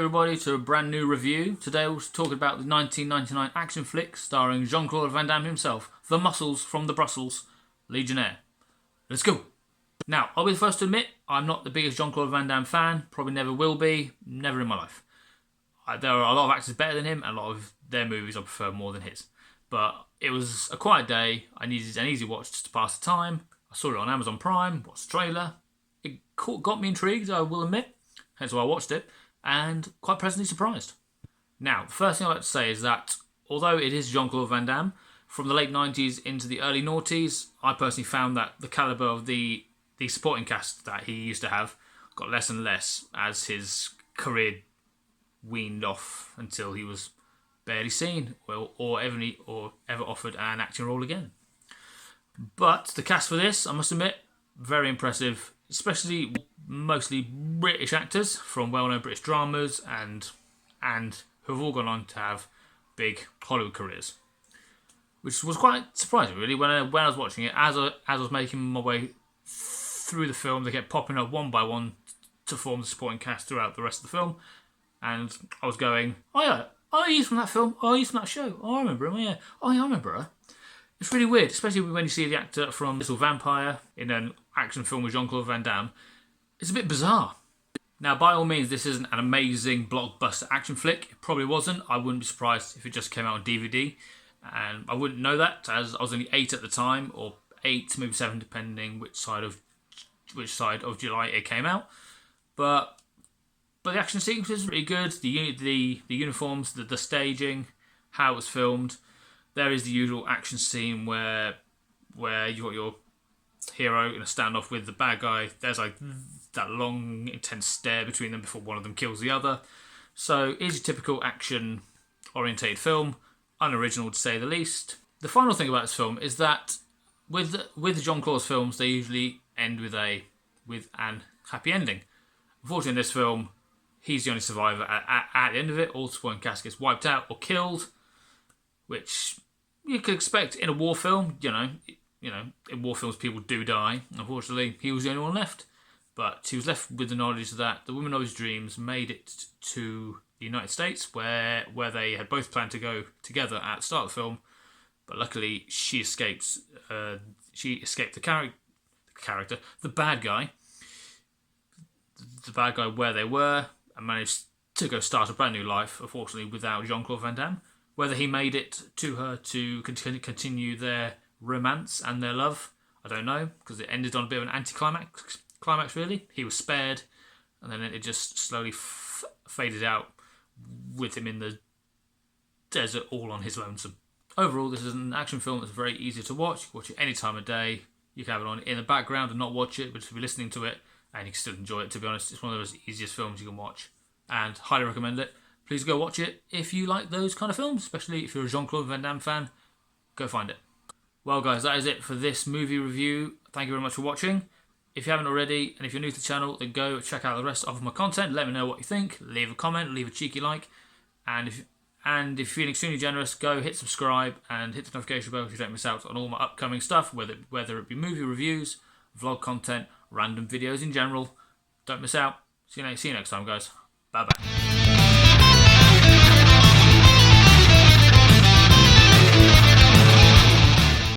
everybody to a brand new review. Today we're talking about the 1999 action flick starring Jean-Claude Van Damme himself, the muscles from the Brussels, Legionnaire. Let's go! Now, I'll be the first to admit, I'm not the biggest Jean-Claude Van Damme fan, probably never will be, never in my life. There are a lot of actors better than him, and a lot of their movies I prefer more than his. But it was a quiet day, I needed an easy watch just to pass the time. I saw it on Amazon Prime, watched the trailer. It got me intrigued, I will admit, hence why I watched it, and quite pleasantly surprised. Now, the first thing I'd like to say is that, although it is Jean-Claude Van Damme, from the late 90s into the early noughties, I personally found that the calibre of the supporting cast that he used to have got less and less as his career weaned off until he was barely seen or ever offered an acting role again. But the cast for this, I must admit, very impressive, especially mostly British actors from well-known British dramas and who have all gone on to have big Hollywood careers, which was quite surprising really when I was watching it. As I was making my way through the film, they kept popping up one by one to form the supporting cast throughout the rest of the film, and I was going, oh he's from that film, oh he's from that show, oh I remember him, yeah, oh yeah I remember her. It's really weird, especially when you see the actor from Little Vampire in an action film with Jean-Claude Van Damme. It's a bit bizarre. Now, by all means, this isn't an amazing blockbuster action flick. It probably wasn't. I wouldn't be surprised if it just came out on DVD. And I wouldn't know that, as I was only 8 at the time, or 8, maybe 7, depending which side of July it came out. But the action sequence is really good. The uniforms, the staging, how it was filmed. There is the usual action scene where you got your hero in a standoff with the bad guy. There's like that long, intense stare between them before one of them kills the other. So it's a typical action-orientated film, unoriginal to say the least. The final thing about this film is that with Jean-Claude's films, they usually end with an happy ending. Unfortunately, in this film, he's the only survivor. At the end of it, all the supporting cast gets wiped out or killed, which you could expect in a war film. You know, in war films people do die. Unfortunately, he was the only one left. But he was left with the knowledge that the woman of his dreams made it to the United States, where they had both planned to go together at the start of the film. But luckily, she escaped. She escaped the character, the bad guy where they were, and managed to go start a brand new life. Unfortunately, without Jean-Claude Van Damme. Whether he made it to her to continue their romance and their love, I don't know, because it ended on a bit of an anticlimax. Really, he was spared, and then it just slowly faded out with him in the desert, all on his lonesome. Overall, this is an action film that's very easy to watch. You can watch it any time of day. You can have it on in the background and not watch it, but just be listening to it, and you can still enjoy it. To be honest, it's one of those easiest films you can watch, and highly recommend it. Please go watch it if you like those kind of films, especially if you're a Jean-Claude Van Damme fan. Go find it. Well, guys, that is it for this movie review. Thank you very much for watching. If you haven't already, and if you're new to the channel, then go check out the rest of my content. Let me know what you think. Leave a comment, leave a cheeky like. And if you're feeling extremely generous, go hit subscribe and hit the notification bell so you don't miss out on all my upcoming stuff, whether it be movie reviews, vlog content, random videos in general. Don't miss out. See you next time, guys. Bye-bye.